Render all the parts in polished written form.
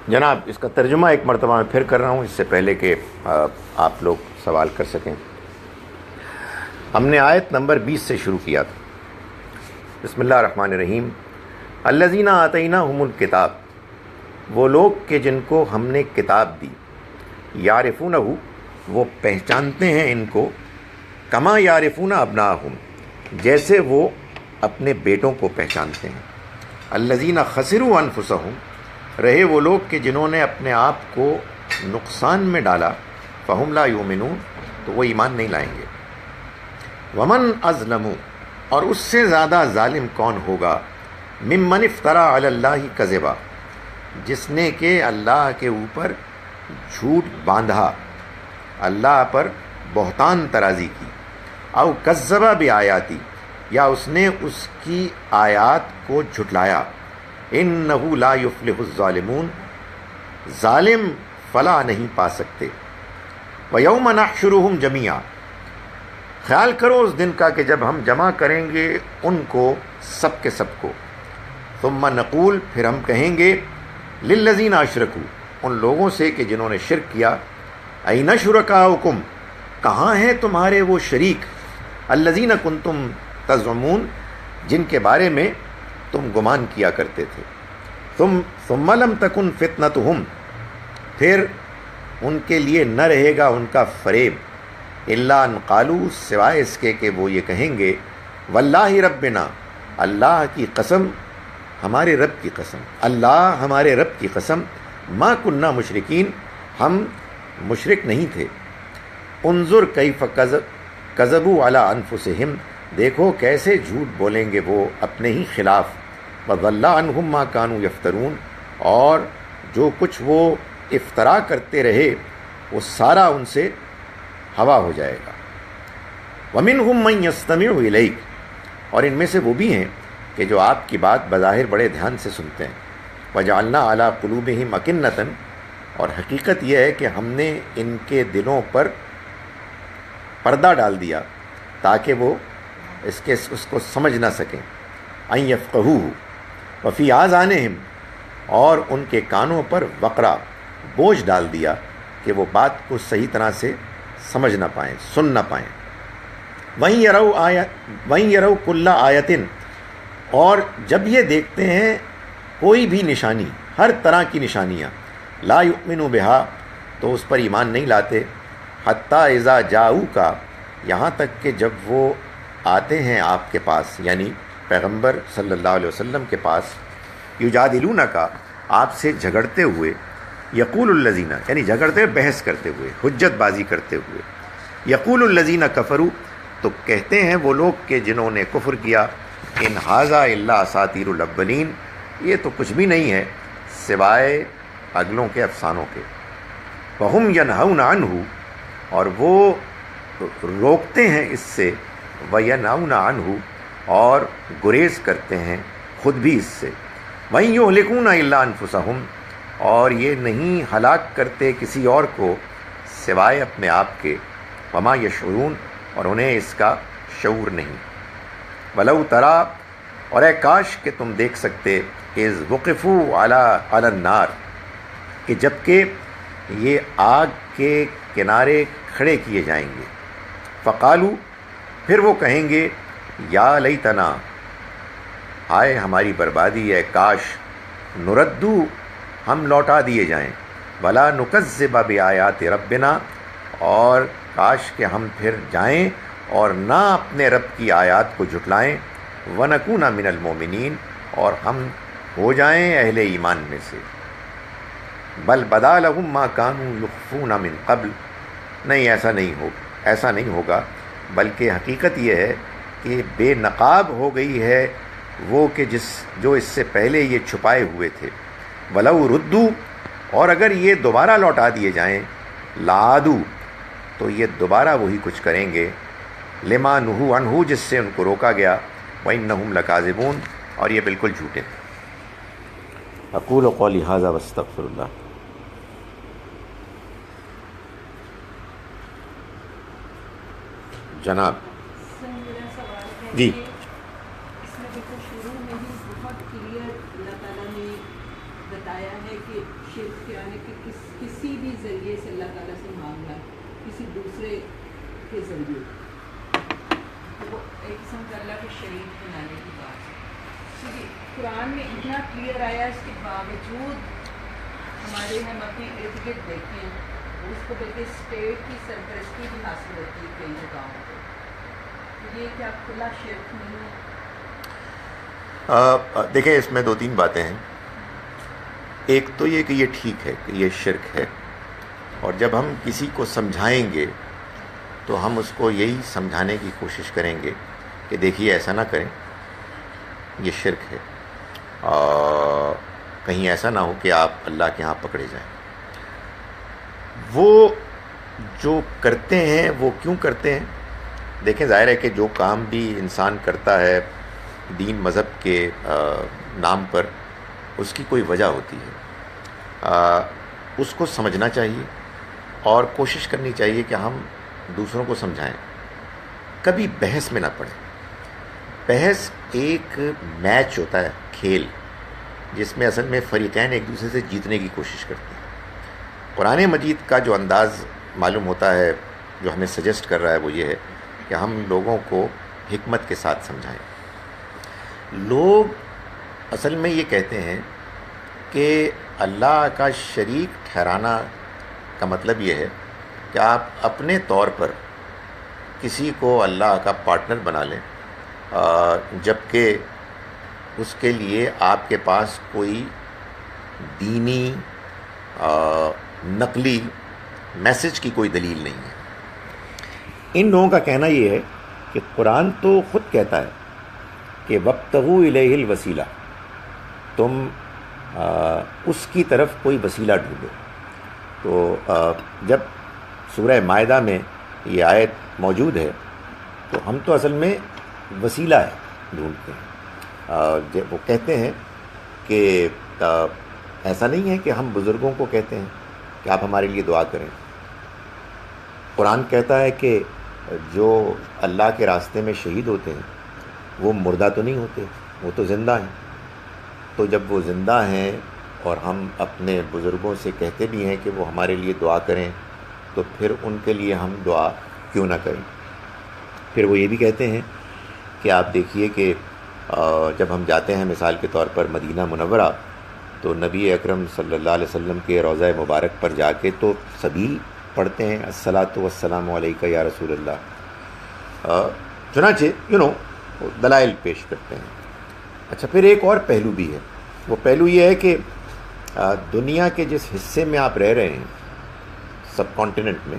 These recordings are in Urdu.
جناب اس کا ترجمہ ایک مرتبہ میں پھر کر رہا ہوں، اس سے پہلے کہ آپ لوگ سوال کر سکیں۔ ہم نے آیت نمبر 20 سے شروع کیا تھا۔ بسم اللہ الرحمن الرحیم۔ الذین آتیناہم الکتاب، وہ لوگ کہ جن کو ہم نے کتاب دی، یعرفونہ، وہ پہچانتے ہیں ان کو، کما یعرفون ابناءہم، جیسے وہ اپنے بیٹوں کو پہچانتے ہیں۔ الذین خسروا انفسہم، رہے وہ لوگ کہ جنہوں نے اپنے آپ کو نقصان میں ڈالا، فہم لا یؤمنون، تو وہ ایمان نہیں لائیں گے۔ ومن اظلم، اور اس سے زیادہ ظالم کون ہوگا، ممن افترا علی اللہ کذبا، جس نے کہ اللہ کے اوپر جھوٹ باندھا، اللہ پر بہتان ترازی کی، او کذب بآیاتی، یا اس نے اس کی آیات کو جھٹلایا۔ انہ لا یفلح الظالمون، ظالم فلاح نہیں پا سکتے۔ ویوم نحشرہم جمیعا، خیال کرو اس دن کا کہ جب ہم جمع کریں گے ان کو، سب کے سب کو۔ ثم نقول، پھر ہم کہیں گے، للذین اشرکوا، ان لوگوں سے کہ جنہوں نے شرک کیا، این شرکاؤکم، کہاں ہیں تمہارے وہ شریک، الذین کنتم تزعمون، جن کے بارے میں تم گمان کیا کرتے تھے۔ ثم لم تکن فتنتہم، پھر ان کے لیے نہ رہے گا ان کا فریب، الا ان قالوا، سوائے اس کے کہ وہ یہ کہیں گے، واللہ ربنا، اللہ کی قسم، ہمارے رب کی قسم، اللہ ہمارے رب کی قسم، ما کننا مشرکین، ہم مشرک نہیں تھے۔ انظر کیف کذبوا علی انفسہم، دیکھو کیسے جھوٹ بولیں گے وہ اپنے ہی خلاف۔ وضل عنہم ما کانوا یفترون، اور جو کچھ وہ افترا کرتے رہے وہ سارا ان سے ہوا ہو جائے گا۔ ومنہم من یستمع الیک، اور ان میں سے وہ بھی ہیں کہ جو آپ کی بات بظاہر بڑے دھیان سے سنتے ہیں۔ وجعلنا علی قلوبہم اکنۃ، اور حقیقت یہ ہے کہ ہم نے ان کے دلوں پر پردہ ڈال دیا تاکہ وہ اس کو سمجھ نہ سکیں۔ ان یفقہوہ، وفی آذانہم، اور ان کے کانوں پر وقرا، بوجھ ڈال دیا کہ وہ بات کو صحیح طرح سے سمجھ نہ پائیں، سن نہ پائیں۔ وَإِن يَرَوْا كُلَّ آیَةٍ، اور جب یہ دیکھتے ہیں کوئی بھی نشانی، ہر طرح کی نشانیاں، لا یؤمنوا بہا، تو اس پر ایمان نہیں لاتے، حتیٰ اذا جاؤک، یہاں تک کہ جب وہ آتے ہیں آپ کے پاس، یعنی پیغمبر صلی اللہ علیہ وسلم کے پاس، یجادلونک، آپ سے جھگڑتے ہوئے، یقول الذین، یعنی جھگڑتے ہوئے، بحث کرتے ہوئے، حجت بازی کرتے ہوئے، یقول الذین کفروا، تو کہتے ہیں وہ لوگ کہ جنہوں نے کفر کیا، ان ھذا الا اساطیر الاولین، یہ تو کچھ بھی نہیں ہے سوائے اگلوں کے افسانوں کے۔ وہم ینہون عنہ، اور وہ روکتے ہیں اس سے، وینہون عنہ، اور گریز کرتے ہیں خود بھی اس سے۔ وَإِن يُهْلِكُونَ إِلَّا أَنفُسَهُمْ، اور یہ نہیں ہلاک کرتے کسی اور کو سوائے اپنے آپ کے، وما یشعرون، اور انہیں اس کا شعور نہیں۔ وَلَوْ تَرَىٰ، اور اے کاش کہ تم دیکھ سکتے، اِذْ وُقِفُوا عَلَى النَّارِ، کہ جب کہ یہ آگ کے کنارے کھڑے کیے جائیں گے، فقالوا، پھر وہ کہیں گے، یا لیتنا، ہائے ہماری بربادی ہے، کاش، نردو، ہم لوٹا دیے جائیں، ولا نکذب بآیات ربنا، اور کاش کہ ہم پھر جائیں اور نہ اپنے رب کی آیات کو جھٹلائیں، ونکون من المؤمنین، اور ہم ہو جائیں اہل ایمان میں سے۔ بل بدا لہم ما کانوا یخفون من قبل، نہیں ایسا نہیں ہوگا، بلکہ حقیقت یہ ہے کہ بے نقاب ہو گئی ہے وہ کہ جو اس سے پہلے یہ چھپائے ہوئے تھے۔ وَلَوْ رُدُّوا، اور اگر یہ دوبارہ لوٹا دیے جائیں، لَعَادُوا، تو یہ دوبارہ وہی کچھ کریں گے، لِمَا نُهُوا عَنْهُ، جس سے ان کو روکا گیا، وَإِنَّهُمْ لَكَاذِبُونَ، اور یہ بالکل جھوٹے ہیں۔ اقول قولی ھذا واستغفر اللہ۔ جناب جی، اس میں دیکھو شروع میں ہی بہت کلیئر اللہ تعالیٰ نے بتا آیا ہے کہ شرک کیا ہے کہ کسی بھی ذریعے سے اللہ تعالیٰ سے مانگنا کسی دوسرے کے ذریعے، وہ ایک قسم کا اللہ کے شریک بنانے کی بات ہے. کیونکہ قرآن میں اتنا کلیئر آیا، اس کے باوجود ہمارے ہم اپنے ارد گرد دیکھیں اس کو بلکہ اسٹیٹ کی سرپرستی بھی حاصل ہوتی ہے کئی جگہوں پہ. یہ کیا کھلا شرک نہیں ہے؟ دیکھیں اس میں دو تین باتیں ہیں. ایک تو یہ کہ یہ ٹھیک ہے کہ یہ شرک ہے، اور جب ہم کسی کو سمجھائیں گے تو ہم اس کو یہی سمجھانے کی کوشش کریں گے کہ دیکھیے ایسا نہ کریں، یہ شرک ہے، کہیں ایسا نہ ہو کہ آپ اللہ کے ہاں پکڑے جائیں. وہ جو کرتے ہیں وہ کیوں کرتے ہیں؟ دیکھیں ظاہر ہے کہ جو کام بھی انسان کرتا ہے دین مذہب کے نام پر، اس کی کوئی وجہ ہوتی ہے. اس کو سمجھنا چاہیے اور کوشش کرنی چاہیے کہ ہم دوسروں کو سمجھائیں. کبھی بحث میں نہ پڑیں. بحث ایک میچ ہوتا ہے، کھیل، جس میں اصل میں فریقین ایک دوسرے سے جیتنے کی کوشش کرتے ہیں. قرآن مجید کا جو انداز معلوم ہوتا ہے جو ہمیں سجیسٹ کر رہا ہے وہ یہ ہے کہ ہم لوگوں کو حکمت کے ساتھ سمجھائیں. لوگ اصل میں یہ کہتے ہیں کہ اللہ کا شریک ٹھہرانا کا مطلب یہ ہے کہ آپ اپنے طور پر کسی کو اللہ کا پارٹنر بنا لیں، جبکہ اس کے لیے آپ کے پاس کوئی دینی نقلی میسج کی کوئی دلیل نہیں ہے. ان لوگوں کا کہنا یہ ہے کہ قرآن تو خود کہتا ہے کہ وَابْتَغُوا إِلَيْهِ الْوَسِيلَةَ، تم اس کی طرف کوئی وسیلہ ڈھونڈو. تو جب سورہ مائدہ میں یہ آیت موجود ہے تو ہم تو اصل میں وسیلہ ڈھونڈتے ہیں. وہ کہتے ہیں کہ ایسا نہیں ہے کہ ہم بزرگوں کو کہتے ہیں کہ آپ ہمارے لیے دعا کریں. قرآن کہتا ہے کہ جو اللہ کے راستے میں شہید ہوتے ہیں وہ مردہ تو نہیں ہوتے، وہ تو زندہ ہیں. تو جب وہ زندہ ہیں اور ہم اپنے بزرگوں سے کہتے بھی ہیں کہ وہ ہمارے لیے دعا کریں، تو پھر ان کے لیے ہم دعا کیوں نہ کریں؟ پھر وہ یہ بھی کہتے ہیں کہ آپ دیکھیے کہ جب ہم جاتے ہیں مثال کے طور پر مدینہ منورہ، تو نبی اکرم صلی اللہ علیہ وسلم کے روضہ مبارک پر جا کے تو سبھی پڑھتے ہیں الصلاۃ والسلام علیکہ یا رسول اللہ. چنانچہ دلائل پیش کرتے ہیں. اچھا، پھر ایک اور پہلو بھی ہے. وہ پہلو یہ ہے کہ دنیا کے جس حصے میں آپ رہ رہے ہیں، سب کانٹیننٹ میں،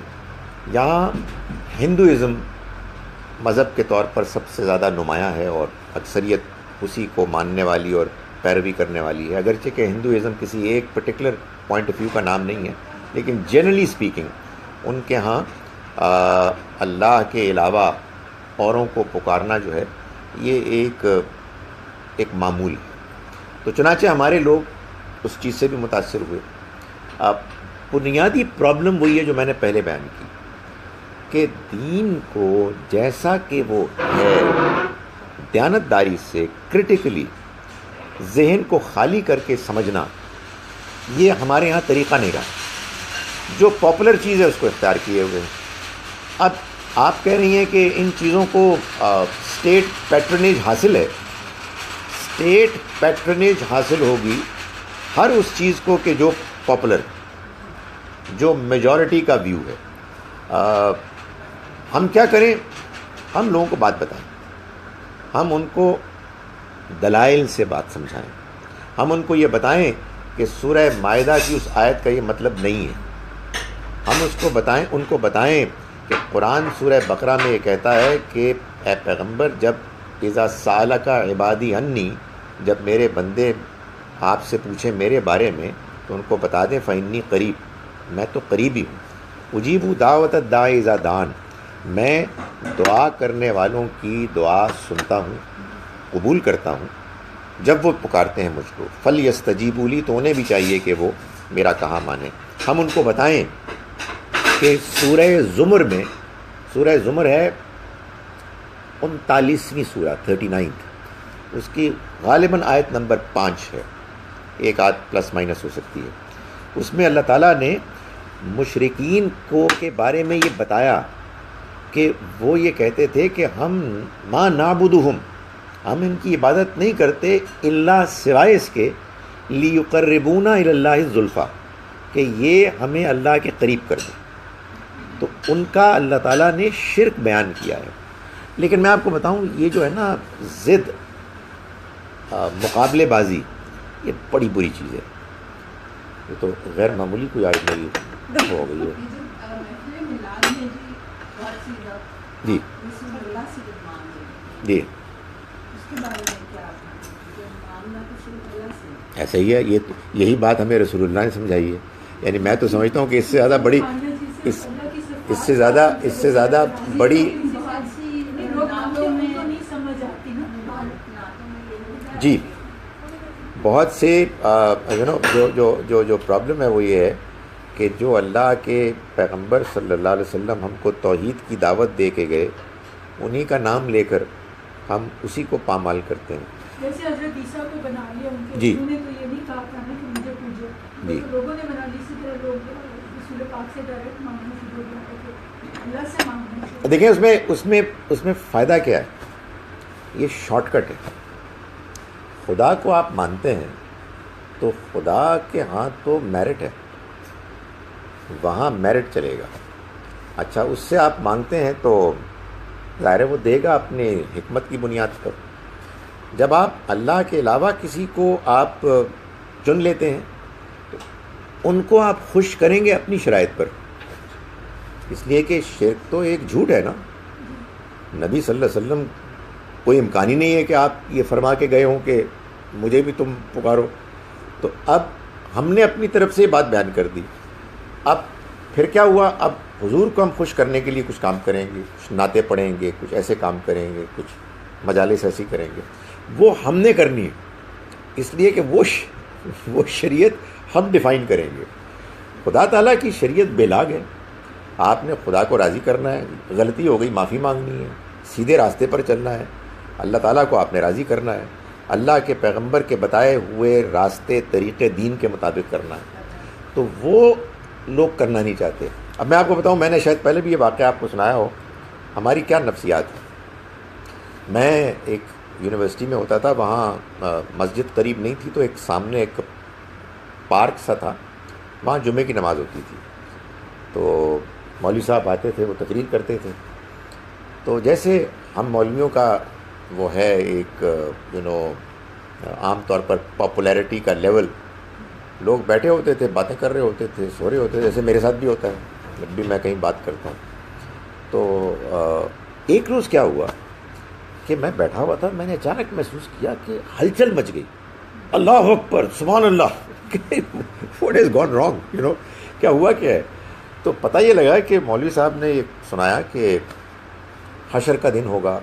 یہاں ہندوازم مذہب کے طور پر سب سے زیادہ نمایاں ہے اور اکثریت اسی کو ماننے والی اور پیروی کرنے والی ہے. اگرچہ کہ ہندوازم کسی ایک پرٹیکولر پوائنٹ آف ویو کا نام نہیں ہے، لیکن جنرلی اسپیکنگ ان کے ہاں اللہ کے علاوہ اوروں کو پکارنا جو ہے یہ ایک معمول ہے. تو چنانچہ ہمارے لوگ اس چیز سے بھی متاثر ہوئے. بنیادی پرابلم وہی ہے جو میں نے پہلے بیان کی کہ دین کو جیسا کہ وہ ہے دیانتداری سے کرٹیکلی ذہن کو خالی کر کے سمجھنا، یہ ہمارے ہاں طریقہ نہیں رہا. جو پاپولر چیز ہے اس کو اختیار کیے ہوئے ہیں. اب آپ کہہ رہی ہیں کہ ان چیزوں کو اسٹیٹ پیٹرنیج حاصل ہے. اسٹیٹ پیٹرنیج حاصل ہوگی ہر اس چیز کو کہ جو پاپولر، جو میجورٹی کا ویو ہے. ہم کیا کریں؟ ہم لوگوں کو بات بتائیں، ہم ان کو دلائل سے بات سمجھائیں. ہم ان کو یہ بتائیں کہ سورہ مائدہ کی اس آیت کا یہ مطلب نہیں ہے. ہم اس کو بتائیں، ان کو بتائیں کہ قرآن سورہ بقرہ میں یہ کہتا ہے کہ اے پیغمبر، جب اذا سالک عبادی انی، جب میرے بندے آپ سے پوچھیں میرے بارے میں تو ان کو بتا دیں فإنی قریب، میں تو قریبی ہوں. اجیب دعوت الداعی اذا دعان، میں دعا کرنے والوں کی دعا سنتا ہوں، قبول کرتا ہوں جب وہ پکارتے ہیں مجھ کو. فلیستجیبوا لی، تو انہیں بھی چاہیے کہ وہ میرا کہا مانیں. ہم ان کو بتائیں کہ سورہ زمر میں، سورہ زمر ہے 39ویں سورہ 39، اس کی غالباً آیت نمبر 5 ہے. ایک آدھ پلس مائنس ہو سکتی ہے. اس میں اللہ تعالیٰ نے مشرکین کو کے بارے میں یہ بتایا کہ وہ یہ کہتے تھے کہ ہم ما نعبدہم، ہم ان کی عبادت نہیں کرتے الا سوائے اس کے لیقربونا الی اللہ زلفیٰ، کہ یہ ہمیں اللہ کے قریب کر دیں. تو ان کا اللہ تعالیٰ نے شرک بیان کیا ہے. لیکن میں آپ کو بتاؤں یہ جو ہے نا ضد، مقابلے بازی، یہ بڑی بری چیز ہے. یہ تو غیر معمولی کوئی آیت میری ہو گئی ہے. جی جی ایسا ہی ہے. یہی بات ہمیں رسول اللہ نے سمجھائی ہے. یعنی میں تو سمجھتا ہوں کہ اس سے زیادہ بڑی اس سے زیادہ بڑی جی بہت سے جو پرابلم ہے وہ یہ ہے کہ جو اللہ کے پیغمبر صلی اللہ علیہ وسلم ہم کو توحید کی دعوت دے کے گئے، انہی کا نام لے کر ہم اسی کو پامال کرتے ہیں. جیسے حضرت عیسیٰ کو بنا لیا ان کے، جی انہوں نے تو یہ نہیں کہا تھا نا کہ مجھے پوجو، جی لوگوں نے بنا لی. اسی طرح لوگ رسول پاک سے ڈائریکٹ مانگنا شروع ہو گیا کہ اللہ سے مانگنا. دیکھیں اس میں فائدہ کیا ہے؟ یہ شارٹ کٹ ہے. خدا کو آپ مانتے ہیں تو خدا کے ہاں تو میرٹ ہے، وہاں میرٹ چلے گا. اچھا اس سے آپ مانگتے ہیں تو ظاہر ہے وہ دے گا اپنے حکمت کی بنیاد پر. جب آپ اللہ کے علاوہ کسی کو آپ چن لیتے ہیں تو ان کو آپ خوش کریں گے اپنی شرائط پر، اس لیے کہ شرک تو ایک جھوٹ ہے نا. نبی صلی اللہ علیہ وسلم کوئی امکان ہی نہیں ہے کہ آپ یہ فرما کے گئے ہوں کہ مجھے بھی تم پکارو. تو اب ہم نے اپنی طرف سے یہ بات بیان کر دی. اب پھر کیا ہوا؟ اب حضور کو ہم خوش کرنے کے لیے کچھ کام کریں گے، کچھ نعتیں پڑھیں گے، کچھ ایسے کام کریں گے، کچھ مجالس ایسی کریں گے. وہ ہم نے کرنی ہے، اس لیے کہ وہ شریعت ہم ڈیفائن کریں گے. خدا تعالیٰ کی شریعت بے لاگ ہے. آپ نے خدا کو راضی کرنا ہے، غلطی ہو گئی معافی مانگنی ہے، سیدھے راستے پر چلنا ہے، اللہ تعالیٰ کو آپ نے راضی کرنا ہے، اللہ کے پیغمبر کے بتائے ہوئے راستے طریقے دین کے مطابق کرنا ہے. تو وہ لوگ کرنا نہیں چاہتے. اب میں آپ کو بتاؤں، میں نے شاید پہلے بھی یہ واقعہ آپ کو سنایا ہو، ہماری کیا نفسیات ہے. میں ایک یونیورسٹی میں ہوتا تھا، وہاں مسجد قریب نہیں تھی، تو ایک سامنے ایک پارک سا تھا، وہاں جمعے کی نماز ہوتی تھی. تو مولوی صاحب آتے تھے، وہ تقریر کرتے تھے. تو جیسے ہم مولویوں کا وہ ہے ایک عام طور پر پاپولیرٹی کا لیول، لوگ بیٹھے ہوتے تھے، باتیں کر رہے ہوتے تھے، سو رہے ہوتے تھے، جیسے میرے ساتھ بھی ہوتا ہے جب بھی میں کہیں بات کرتا ہوں. تو ایک روز کیا ہوا کہ میں بیٹھا ہوا تھا، میں نے اچانک محسوس کیا کہ ہلچل مچ گئی. اللہ اکبر، سبحان اللہ، واٹ از گون رانگ، کیا ہوا کیا ہے. تو پتہ یہ لگا کہ مولوی صاحب نے یہ سنایا کہ حشر کا دن ہوگا،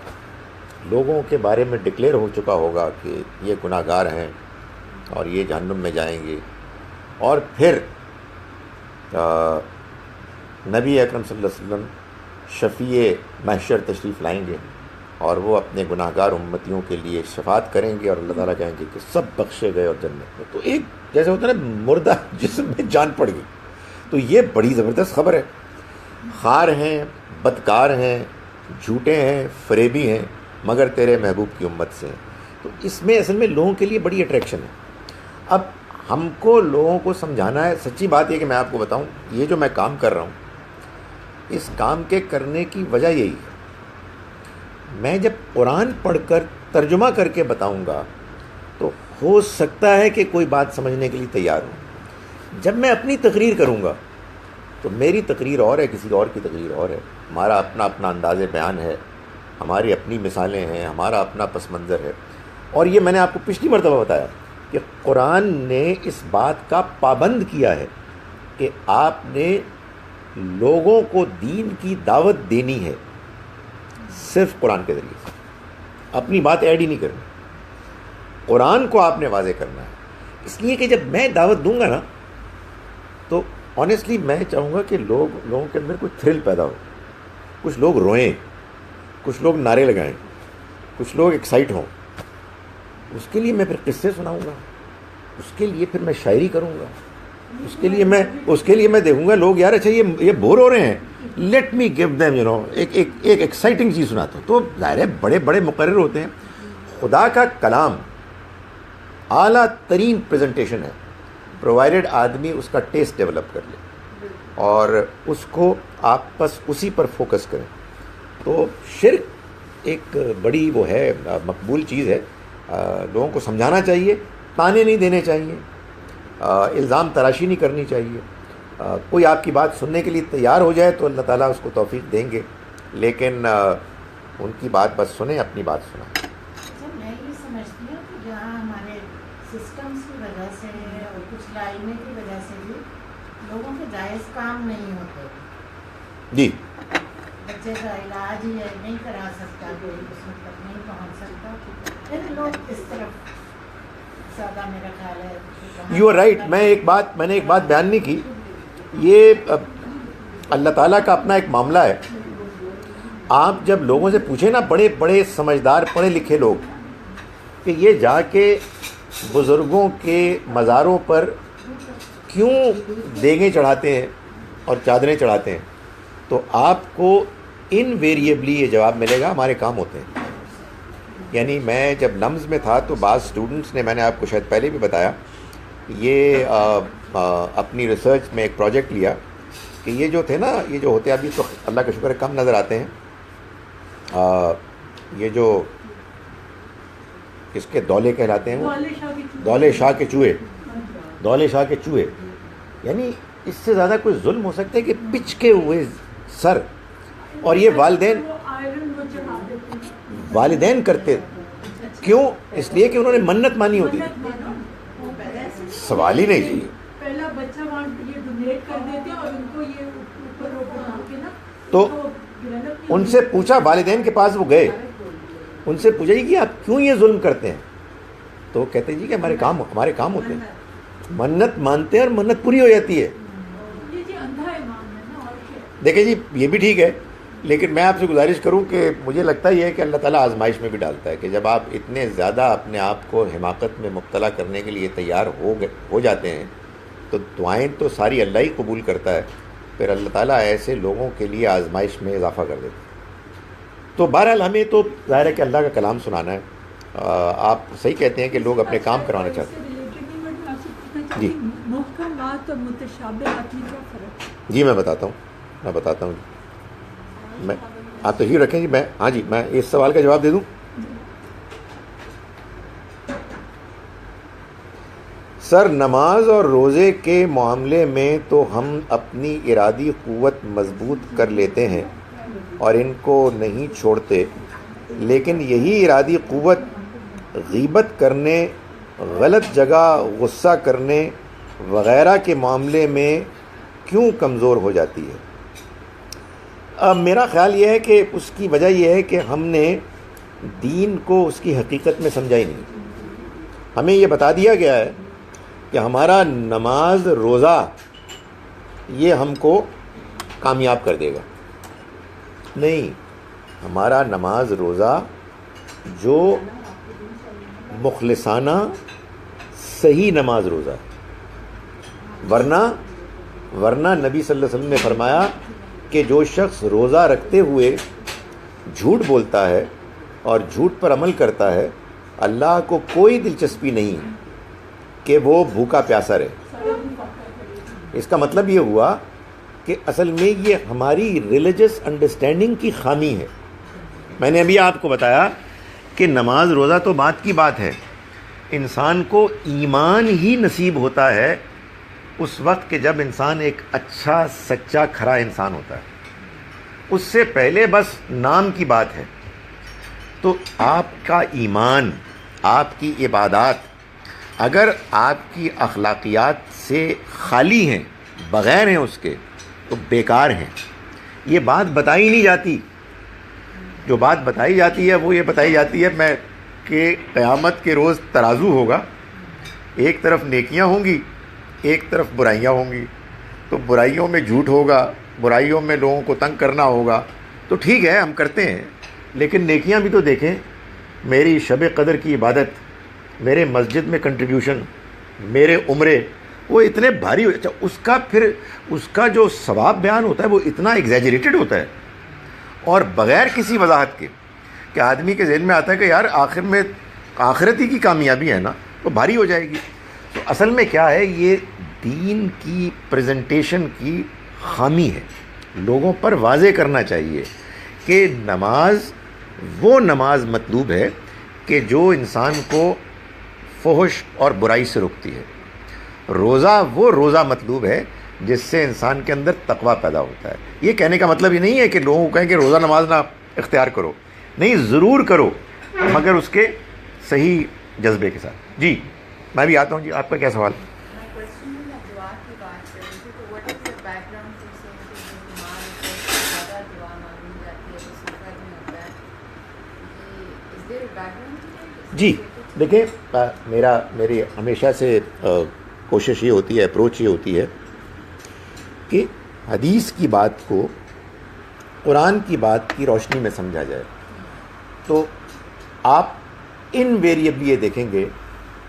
لوگوں کے بارے میں ڈکلیئر ہو چکا ہوگا کہ یہ گناہ گار ہیں اور یہ جہنم میں جائیں گے، اور پھر نبی اکرم صلی اللہ علیہ وسلم شفیع محشر تشریف لائیں گے اور وہ اپنے گناہ گار امتیوں کے لیے شفاعت کریں گے، اور اللہ تعالیٰ کہیں گے کہ سب بخشے گئے اور جنت میں. تو ایک جیسے ہوتا ہے نا مردہ جسم میں جان پڑ گئی. تو یہ بڑی زبردست خبر ہے. خار ہیں، بدکار ہیں، جھوٹے ہیں، فریبی ہیں، مگر تیرے محبوب کی امت سے ہیں. تو اس میں اصل میں لوگوں کے لیے بڑی اٹریکشن ہے. اب ہم کو لوگوں کو سمجھانا ہے. سچی بات یہ کہ میں آپ کو بتاؤں، یہ جو میں کام کر رہا ہوں، اس کام کے کرنے کی وجہ یہی ہے. میں جب قرآن پڑھ کر ترجمہ کر کے بتاؤں گا تو ہو سکتا ہے کہ کوئی بات سمجھنے کے لیے تیار ہو. جب میں اپنی تقریر کروں گا تو میری تقریر اور ہے، کسی اور کی تقریر اور ہے. ہمارا اپنا انداز بیان ہے، ہماری اپنی مثالیں ہیں، ہمارا اپنا پس منظر ہے. اور یہ میں نے آپ کو پچھلی مرتبہ بتایا کہ قرآن نے اس بات کا پابند کیا ہے کہ آپ نے لوگوں کو دین کی دعوت دینی ہے صرف قرآن کے ذریعے سے. اپنی بات ایڈ ہی نہیں کرنی، قرآن کو آپ نے واضح کرنا ہے. اس لیے کہ جب میں دعوت دوں گا نا تو آنیسٹلی میں چاہوں گا کہ لوگوں کے اندر کوئی تھرل پیدا ہو. کچھ لوگ روئیں، کچھ لوگ نعرے لگائیں، کچھ لوگ ایکسائٹ ہوں. اس کے لیے میں پھر قصے سناؤں گا، اس کے لیے پھر میں شاعری کروں گا, اس کے لیے میں دیکھوں گا لوگ یار اچھا یہ بور ہو رہے ہیں, لیٹ می گیو دیم ایک ایکسائٹنگ چیز سناتا ہوں. تو ظاہر ہے بڑے بڑے مقرر ہوتے ہیں. خدا کا کلام اعلیٰ ترین پریزنٹیشن ہے, پرووائڈیڈ آدمی اس کا ٹیسٹ ڈیولپ کر لے اور اس کو آپ بس اسی پر فوکس کریں. تو شرک ایک بڑی وہ ہے, مقبول چیز ہے. لوگوں کو سمجھانا چاہیے, تانے نہیں دینے چاہیے, الزام تراشی نہیں کرنی چاہیے. کوئی آپ کی بات سننے کے لیے تیار ہو جائے تو اللہ تعالیٰ اس کو توفیق دیں گے, لیکن ان کی بات بس سنیں, اپنی بات سنیں. میں یہ سمجھتی ہوں کہ جہاں ہمارے سسٹمس کی وجہ سے اور کچھ لائنیں کی وجہ سے بھی لوگوں کے جائز کام نہیں ہوتے. جی, بچے کا علاج ہی ہے نہیں کرا سکتا, کوئی اس وقت تک نہیں پہنچ سکتا, پھر لوگ اس طرف زیادہ میرا خیال ہے. You are right. میں نے ایک بات بیان نہیں کی. یہ اللہ تعالیٰ کا اپنا ایک معاملہ ہے. آپ جب لوگوں سے پوچھیں نا, بڑے بڑے سمجھدار پڑھے لکھے لوگ, کہ یہ جا کے بزرگوں کے مزاروں پر کیوں دیگیں چڑھاتے ہیں اور چادریں چڑھاتے ہیں, تو آپ کو انویریبلی یہ جواب ملے گا ہمارے کام ہوتے ہیں. یعنی میں جب نمز میں تھا تو بعض اسٹوڈنٹس نے, میں نے آپ کو شاید پہلے بھی بتایا, یہ اپنی ریسرچ میں ایک پروجیکٹ لیا کہ یہ جو تھے نا, یہ جو ہوتے ابھی تو اللہ کا شکر ہے کم نظر آتے ہیں, یہ جو اس کے دولے کہلاتے ہیں, وہ دولے شاہ کے چوہے, دولے شاہ کے چوہے. یعنی اس سے زیادہ کوئی ظلم ہو سکتا ہے کہ پچکے ہوئے سر, اور یہ والدین کرتے. کیوں؟ اس لیے کہ انہوں نے منت مانی ہوتی تھی. سوال ہی نہیں چاہیے. پہلا بچہ وہاں یہ ڈونیٹ کر دیتے ہیں اور ان کو یہ اوپر بنا کے نا, تو ان سے پوچھا, والدین کے پاس وہ گئے, ان سے پوچھا کہ آپ کیوں یہ ظلم کرتے ہیں؟ تو کہتے ہیں جی کہ ہمارے کام ہوتے ہیں, منت مانتے ہیں اور منت پوری ہو جاتی ہے. دیکھیں جی یہ بھی ٹھیک ہے, لیکن میں آپ سے گزارش کروں کہ مجھے لگتا یہ ہے کہ اللہ تعالیٰ آزمائش میں بھی ڈالتا ہے, کہ جب آپ اتنے زیادہ اپنے آپ کو حماقت میں مبتلا کرنے کے لیے تیار ہو جاتے ہیں, تو دعائیں تو ساری اللہ ہی قبول کرتا ہے, پھر اللہ تعالیٰ ایسے لوگوں کے لیے آزمائش میں اضافہ کر دیتا ہے. تو بہرحال ہمیں تو ظاہر ہے کہ اللہ کا کلام سنانا ہے. آپ صحیح کہتے ہیں کہ لوگ اپنے کام کروانا چاہتے ہیں. جی محکمات اور متشابہات میں کیا فرق ہے؟ جی میں بتاتا ہوں. آپ تشریف رکھیں جی. میں اس سوال کا جواب دے دوں. سر, نماز اور روزے کے معاملے میں تو ہم اپنی ارادی قوت مضبوط کر لیتے ہیں اور ان کو نہیں چھوڑتے, لیکن یہی ارادی قوت غیبت کرنے, غلط جگہ غصہ کرنے وغیرہ کے معاملے میں کیوں کمزور ہو جاتی ہے؟ میرا خیال یہ ہے کہ اس کی وجہ یہ ہے کہ ہم نے دین کو اس کی حقیقت میں سمجھا ہی نہیں. ہمیں یہ بتا دیا گیا ہے کہ ہمارا نماز روزہ یہ ہم کو کامیاب کر دے گا. نہیں, ہمارا نماز روزہ جو مخلصانہ صحیح نماز روزہ ہے, ورنہ نبی صلی اللہ علیہ وسلم نے فرمایا کہ جو شخص روزہ رکھتے ہوئے جھوٹ بولتا ہے اور جھوٹ پر عمل کرتا ہے, اللہ کو کوئی دلچسپی نہیں کہ وہ بھوکا پیاسا رہے. اس کا مطلب یہ ہوا کہ اصل میں یہ ہماری ریلیجس انڈرسٹینڈنگ کی خامی ہے. میں نے ابھی آپ کو بتایا کہ نماز روزہ تو بات کی بات ہے, انسان کو ایمان ہی نصیب ہوتا ہے اس وقت کہ جب انسان ایک اچھا سچا کھرا انسان ہوتا ہے. اس سے پہلے بس نام کی بات ہے. تو آپ کا ایمان, آپ کی عبادات اگر آپ کی اخلاقیات سے خالی ہیں, بغیر ہیں اس کے, تو بیکار ہیں. یہ بات بتائی نہیں جاتی. جو بات بتائی جاتی ہے وہ یہ بتائی جاتی ہے کہ قیامت کے روز ترازو ہوگا, ایک طرف نیکیاں ہوں گی, ایک طرف برائیاں ہوں گی. تو برائیوں میں جھوٹ ہوگا, برائیوں میں لوگوں کو تنگ کرنا ہوگا, تو ٹھیک ہے ہم کرتے ہیں, لیکن نیکیاں بھی تو دیکھیں. میری شب قدر کی عبادت, میرے مسجد میں کنٹریبیوشن, میرے عمرے، وہ اتنے بھاری ہو، اچھا اس کا پھر اس کا جو ثواب بیان ہوتا ہے وہ اتنا ایگزیجریٹڈ ہوتا ہے اور بغیر کسی وضاحت کے کہ آدمی کے ذہن میں آتا ہے کہ یار آخر میں آخرتی کی کامیابی ہے نا تو بھاری ہو جائے گی. تو اصل میں کیا ہے، یہ دین کی پریزنٹیشن کی خامی ہے. لوگوں پر واضح کرنا چاہیے کہ نماز وہ نماز مطلوب ہے کہ جو انسان کو فحش اور برائی سے روکتی ہے. روزہ وہ روزہ مطلوب ہے جس سے انسان کے اندر تقویٰ پیدا ہوتا ہے. یہ کہنے کا مطلب یہ نہیں ہے کہ لوگوں کو کہیں کہ روزہ نماز نہ اختیار کرو، نہیں، ضرور کرو مگر اس کے صحیح جذبے کے ساتھ. جی میں بھی آتا ہوں. جی آپ کا کیا سوال؟ دعا کی بات کر رہی تھی تو what is the back ground زیادہ دعا مانگی جاتی ہے، سفر میں ہوتا ہے، از دیر اے بیک گراؤنڈ؟ جی دیکھیں، میری ہمیشہ سے کوشش یہ ہوتی ہے، اپروچ یہ ہوتی ہے کہ حدیث کی بات کو قرآن کی بات کی روشنی میں سمجھا جائے. تو آپ انویریبلی یہ دیکھیں گے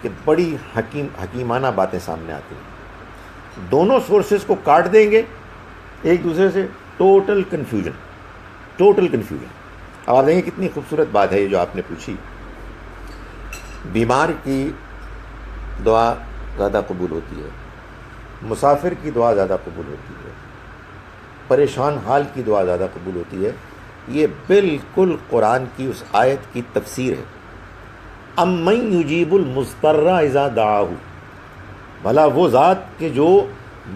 کہ بڑی حکیمانہ باتیں سامنے آتی ہیں. دونوں سورسز کو کاٹ دیں گے ایک دوسرے سے، ٹوٹل کنفیوژن. اب آپ دیکھیں کتنی خوبصورت بات ہے یہ جو آپ نے پوچھی. بیمار کی دعا زیادہ قبول ہوتی ہے، مسافر کی دعا زیادہ قبول ہوتی ہے، پریشان حال کی دعا زیادہ قبول ہوتی ہے. یہ بالکل قرآن کی اس آیت کی تفسیر ہے، امن یجیب المضطر اذا دعاہ، بھلا وہ ذات کہ جو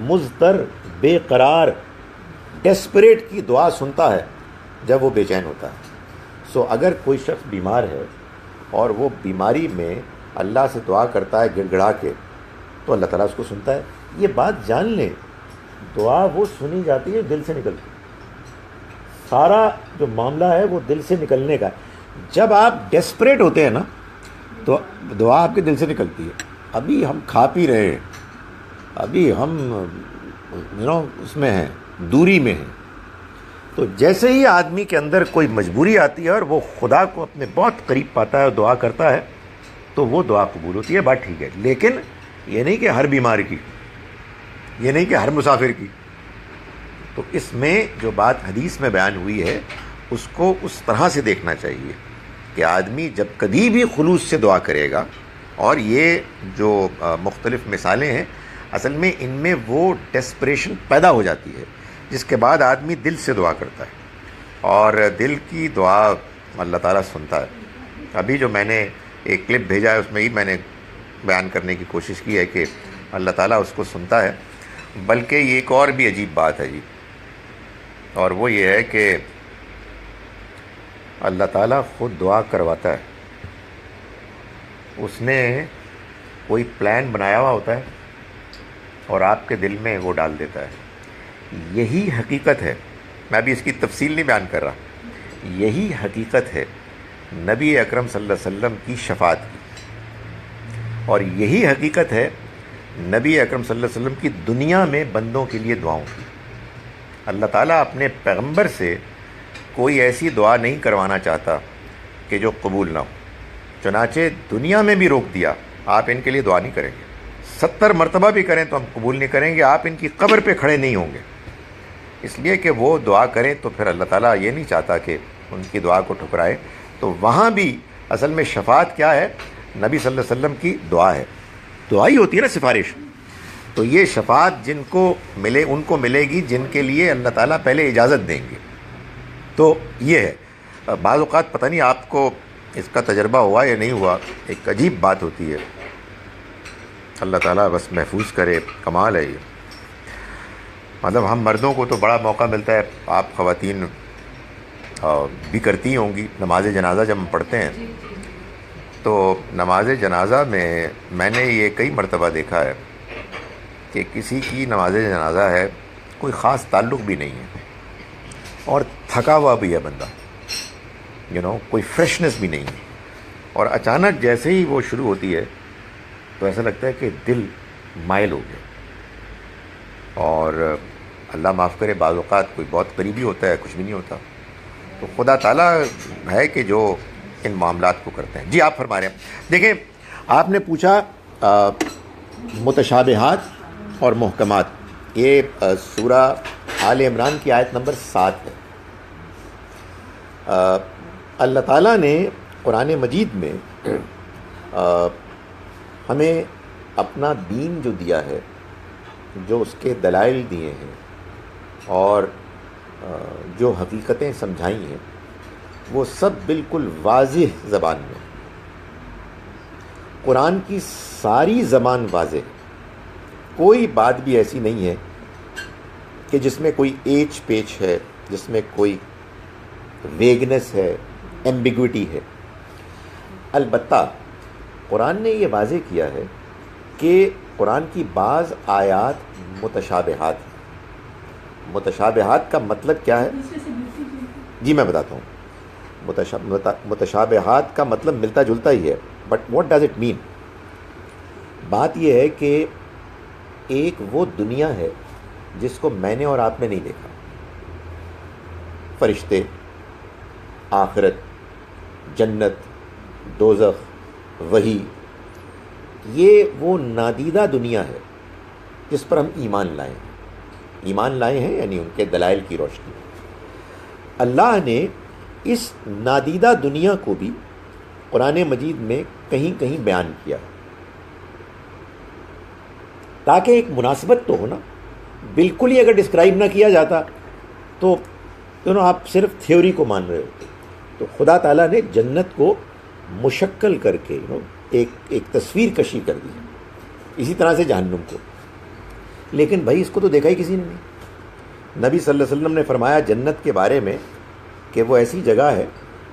مضطر، بے قرار، ڈیسپریٹ کی دعا سنتا ہے جب وہ بے چین ہوتا ہے. سو اگر کوئی شخص بیمار ہے اور وہ بیماری میں اللہ سے دعا کرتا ہے گڑ گڑا کے تو اللہ تعالیٰ اس کو سنتا ہے. یہ بات جان لیں، دعا وہ سنی جاتی ہے دل سے نکلتی ہے. سارا جو معاملہ ہے وہ دل سے نکلنے کا ہے. جب آپ ڈیسپریٹ ہوتے ہیں نا تو دعا آپ کے دل سے نکلتی ہے. ابھی ہم کھا پی رہے ہیں، ابھی ہم اس میں ہیں، دوری میں ہیں. تو جیسے ہی آدمی کے اندر کوئی مجبوری آتی ہے اور وہ خدا کو اپنے بہت قریب پاتا ہے اور دعا کرتا ہے تو وہ دعا قبول ہوتی ہے. بات ٹھیک ہے، لیکن یہ نہیں کہ ہر بیمار کی، یہ نہیں کہ ہر مسافر کی. تو اس میں جو بات حدیث میں بیان ہوئی ہے اس کو اس طرح سے دیکھنا چاہیے کہ آدمی جب کبھی بھی خلوص سے دعا کرے گا، اور یہ جو مختلف مثالیں ہیں اصل میں ان میں وہ ڈیسپریشن پیدا ہو جاتی ہے جس کے بعد آدمی دل سے دعا کرتا ہے اور دل کی دعا اللہ تعالیٰ سنتا ہے. ابھی جو میں نے ایک کلپ بھیجا ہے اس میں ہی میں نے بیان کرنے کی کوشش کی ہے کہ اللہ تعالیٰ اس کو سنتا ہے. بلکہ یہ ایک اور بھی عجیب بات ہے جی، اور وہ یہ ہے کہ اللہ تعالیٰ خود دعا کرواتا ہے. اس نے کوئی پلان بنایا ہوا ہوتا ہے اور آپ کے دل میں وہ ڈال دیتا ہے. یہی حقیقت ہے، میں ابھی اس کی تفصیل نہیں بیان کر رہا، یہی حقیقت ہے نبی اکرم صلی اللہ علیہ وسلم کی شفاعت کی، اور یہی حقیقت ہے نبی اکرم صلی اللہ علیہ وسلم کی دنیا میں بندوں کے لیے دعاؤں کی. اللہ تعالیٰ اپنے پیغمبر سے کوئی ایسی دعا نہیں کروانا چاہتا کہ جو قبول نہ ہو. چنانچہ دنیا میں بھی روک دیا، آپ ان کے لیے دعا نہیں کریں گے. 70 مرتبہ بھی کریں تو ہم قبول نہیں کریں گے، آپ ان کی قبر پہ کھڑے نہیں ہوں گے. اس لیے کہ وہ دعا کریں تو پھر اللہ تعالیٰ یہ نہیں چاہتا کہ ان کی دعا کو ٹھکرائے. تو وہاں بھی اصل میں شفاعت کیا ہے؟ نبی صلی اللہ علیہ وسلم کی دعا ہے. دعا ہی ہوتی ہے نا سفارش. تو یہ شفاعت جن کو ملے ان کو ملے گی جن کے لیے اللہ تعالیٰ پہلے اجازت دیں گے. تو یہ ہے. بعض اوقات پتہ نہیں آپ کو اس کا تجربہ ہوا یا نہیں ہوا، ایک عجیب بات ہوتی ہے. اللہ تعالیٰ بس محفوظ کرے، کمال ہے یہ. مطلب ہم مردوں کو تو بڑا موقع ملتا ہے، آپ خواتین بھی کرتی ہوں گی. نماز جنازہ جب ہم پڑھتے ہیں تو نماز جنازہ میں نے یہ کئی مرتبہ دیکھا ہے کہ کسی کی نماز جنازہ ہے، کوئی خاص تعلق بھی نہیں ہے اور تھکا ہوا بھی ہے بندہ، کوئی فریشنس بھی نہیں ہے، اور اچانک جیسے ہی وہ شروع ہوتی ہے تو ایسا لگتا ہے کہ دل مائل ہو گیا. اور اللہ معاف کرے، بعض اوقات کوئی بہت قریبی ہوتا ہے، کچھ بھی نہیں ہوتا. تو خدا تعالیٰ ہے کہ جو ان معاملات کو کرتے ہیں. جی آپ فرما رہے ہیں. دیکھیں آپ نے پوچھا متشابہات اور محکمات، یہ سورہ آل عمران کی آیت نمبر 7 ہے۔ اللہ تعالیٰ نے قرآن مجید میں ہمیں اپنا دین جو دیا ہے، جو اس کے دلائل دیے ہیں اور جو حقیقتیں سمجھائی ہیں، وہ سب بالکل واضح زبان میں۔ قرآن کی ساری زبان واضح ہے، کوئی بات بھی ایسی نہیں ہے کہ جس میں کوئی ایچ پیچ ہے، جس میں کوئی ویگنس ہے، ایمبیگوٹی ہے۔ البتہ قرآن نے یہ واضح کیا ہے کہ قرآن کی بعض آیات متشابہات ہیں۔ متشابہات کا مطلب کیا ہے؟ جی میں بتاتا ہوں۔ متشابہات کا مطلب ملتا جلتا ہی ہے، but what does it mean? بات یہ ہے کہ ایک وہ دنیا ہے جس کو میں نے اور آپ نے نہیں دیکھا، فرشتے، آخرت، جنت، دوزخ، وحی، یہ وہ نادیدہ دنیا ہے جس پر ہم ایمان لائے ہیں۔ ایمان لائے ہیں یعنی ان کے دلائل کی روشنی۔ اللہ نے اس نادیدہ دنیا کو بھی قرآن مجید میں کہیں کہیں بیان کیا تاکہ ایک مناسبت تو ہو نا۔ بالکل ہی اگر ڈسکرائب نہ کیا جاتا تو آپ صرف تھیوری کو مان رہے ہوتے۔ تو خدا تعالیٰ نے جنت کو مشکل کر کے ایک تصویر کشی کر دی، اسی طرح سے جہنم کو۔ لیکن بھائی اس کو تو دیکھا ہی کسی نے نہیں۔ نبی صلی اللہ علیہ وسلم نے فرمایا جنت کے بارے میں کہ وہ ایسی جگہ ہے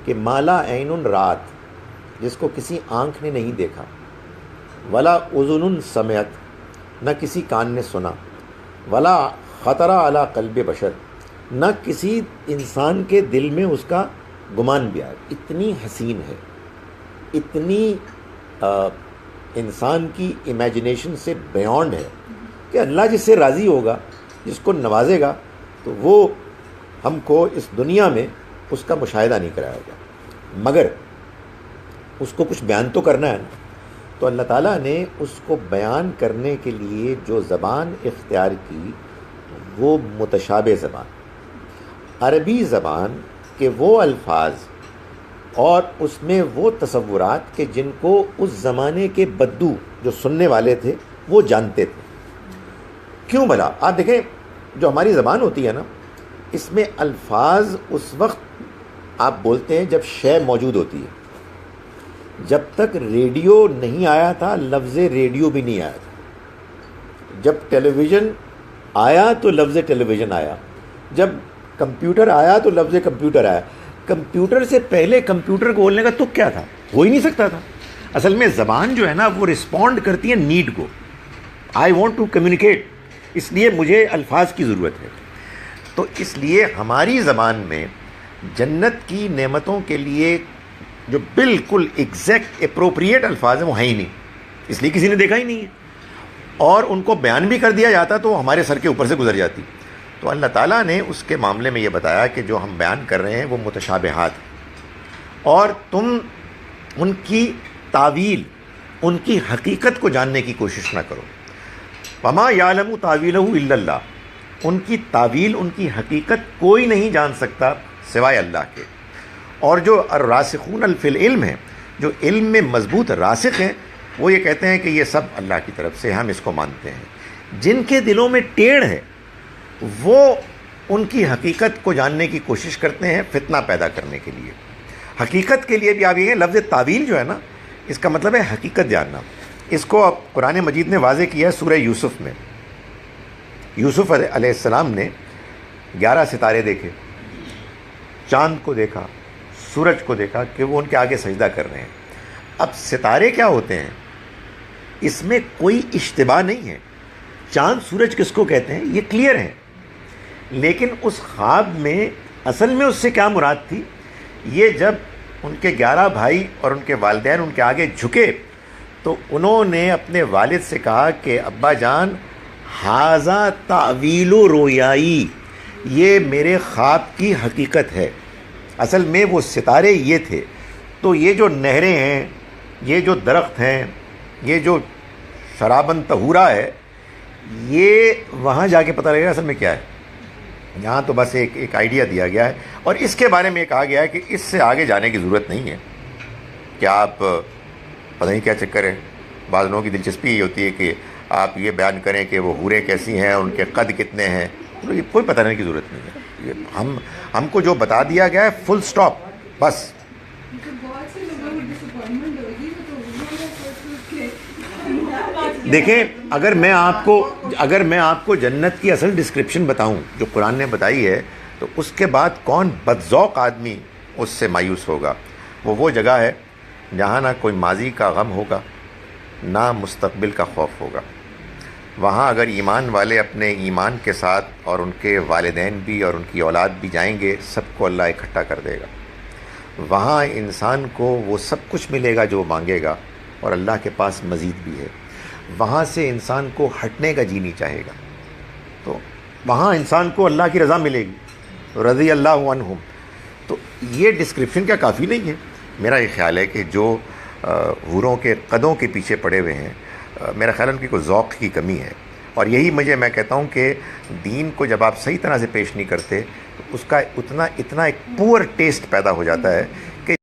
کہ مالا عین رات، جس کو کسی آنکھ نے نہیں دیکھا، ولا اذن سمعت، نہ کسی کان نے سنا، ولا خطر علی قلب بشر، نہ کسی انسان کے دل میں اس کا گمان بھی آئے۔ اتنی حسین ہے، اتنی انسان کی امیجنیشن سے بیونڈ ہے کہ اللہ جس سے راضی ہوگا، جس کو نوازے گا، تو وہ ہم کو اس دنیا میں اس کا مشاہدہ نہیں کرائے گا، مگر اس کو کچھ بیان تو کرنا ہے نا۔ تو اللہ تعالیٰ نے اس کو بیان کرنے کے لیے جو زبان اختیار کی وہ متشابہ زبان، عربی زبان کے وہ الفاظ اور اس میں وہ تصورات کہ جن کو اس زمانے کے بدو جو سننے والے تھے وہ جانتے تھے۔ کیوں بھلا؟ آپ دیکھیں جو ہماری زبان ہوتی ہے نا، اس میں الفاظ اس وقت آپ بولتے ہیں جب شے موجود ہوتی ہے۔ جب تک ریڈیو نہیں آیا تھا لفظ ریڈیو بھی نہیں آیا تھا، جب ٹیلی ویژن آیا تو لفظ ٹیلی ویژن آیا، جب کمپیوٹر آیا تو لفظ کمپیوٹر آیا۔ کمپیوٹر سے پہلے کمپیوٹر کو بولنے کا تک کیا تھا؟ ہو ہی نہیں سکتا تھا۔ اصل میں زبان جو ہے نا وہ رسپونڈ کرتی ہے نیڈ کو۔ آئی وانٹ ٹو کمیونیکیٹ، اس لیے مجھے الفاظ کی ضرورت ہے۔ تو اس لیے ہماری زبان میں جنت کی نعمتوں کے لیے جو بالکل ایگزیکٹ اپروپریٹ الفاظ ہیں وہ ہیں ہی نہیں، اس لیے کسی نے دیکھا ہی نہیں ہے، اور ان کو بیان بھی کر دیا جاتا تو ہمارے سر کے اوپر سے گزر جاتی۔ تو اللہ تعالیٰ نے اس کے معاملے میں یہ بتایا کہ جو ہم بیان کر رہے ہیں وہ متشابہات ہیں، اور تم ان کی تعویل، ان کی حقیقت کو جاننے کی کوشش نہ کرو۔ وما یعلم تاویلہ الا اللہ، ان کی تعویل، ان کی حقیقت کوئی نہیں جان سکتا سوائے اللہ کے۔ اور جو الراسخون فی العلم ہیں، جو علم میں مضبوط راسخ ہیں، وہ یہ کہتے ہیں کہ یہ سب اللہ کی طرف سے، ہم اس کو مانتے ہیں۔ جن کے دلوں میں ٹیڑھ ہے وہ ان کی حقیقت کو جاننے کی کوشش کرتے ہیں فتنہ پیدا کرنے کے لیے۔ حقیقت کے لیے بھی آپ یہ لفظ تعویل جو ہے نا، اس کا مطلب ہے حقیقت جاننا۔ اس کو اب قرآن مجید نے واضح کیا ہے سورہ یوسف میں۔ یوسف علیہ السلام نے 11 ستارے دیکھے، چاند کو دیکھا، سورج کو دیکھا کہ وہ ان کے آگے سجدہ کر رہے ہیں۔ اب ستارے کیا ہوتے ہیں؟ اس میں کوئی اشتباہ نہیں ہے۔ چاند سورج کس کو کہتے ہیں یہ کلیئر ہے، لیکن اس خواب میں اصل میں اس سے کیا مراد تھی؟ یہ جب ان کے 11 بھائی اور ان کے والدین ان کے آگے جھکے تو انہوں نے اپنے والد سے کہا کہ ابا جان، ھذا تعویل رویائی، یہ میرے خواب کی حقیقت ہے۔ اصل میں وہ ستارے یہ تھے۔ تو یہ جو نہریں ہیں، یہ جو درخت ہیں، یہ جو شرابن طہورا ہے، یہ وہاں جا کے پتہ لگے گا اصل میں کیا ہے. یہاں تو بس ایک آئیڈیا دیا گیا ہے، اور اس کے بارے میں یہ کہا گیا ہے کہ اس سے آگے جانے کی ضرورت نہیں ہے کہ آپ پتہ نہیں کیا چکر ہے. بعض لوگوں کی دلچسپی یہ ہوتی ہے کہ آپ یہ بیان کریں کہ وہ حوریں کیسی ہیں، ان کے قد کتنے ہیں. یہ کوئی بتانے کی ضرورت نہیں ہے. یہ ہم کو جو بتا دیا گیا ہے فل سٹاپ بس. تو بہت سے لوگوں کو ڈسپوائنٹمنٹ ہوگی، وہ تو انہوں نے سوچ کے دیکھیں، اگر میں آپ کو جنت کی اصل ڈسکرپشن بتاؤں جو قرآن نے بتائی ہے، تو اس کے بعد کون بدذوق آدمی اس سے مایوس ہوگا. وہ جگہ ہے جہاں نہ کوئی ماضی کا غم ہوگا، نہ مستقبل کا خوف ہوگا. وہاں اگر ایمان والے اپنے ایمان کے ساتھ، اور ان کے والدین بھی اور ان کی اولاد بھی جائیں گے، سب کو اللہ اکٹھا کر دے گا. وہاں انسان کو وہ سب کچھ ملے گا جو مانگے گا، اور اللہ کے پاس مزید بھی ہے. وہاں سے انسان کو ہٹنے کا جی نہیں چاہے گا. تو وہاں انسان کو اللہ کی رضا ملے گی، رضی اللہ عنہم. تو یہ ڈسکرپشن کیا کافی نہیں ہے؟ میرا یہ خیال ہے کہ جو حوروں کے قدوں کے پیچھے پڑے ہوئے ہیں، میرا خیال ہے ان کی کوئی ذوق کی کمی ہے. اور یہی میں کہتا ہوں کہ دین کو جب آپ صحیح طرح سے پیش نہیں کرتے، تو اس کا اتنا ایک پور ٹیسٹ پیدا ہو جاتا ہے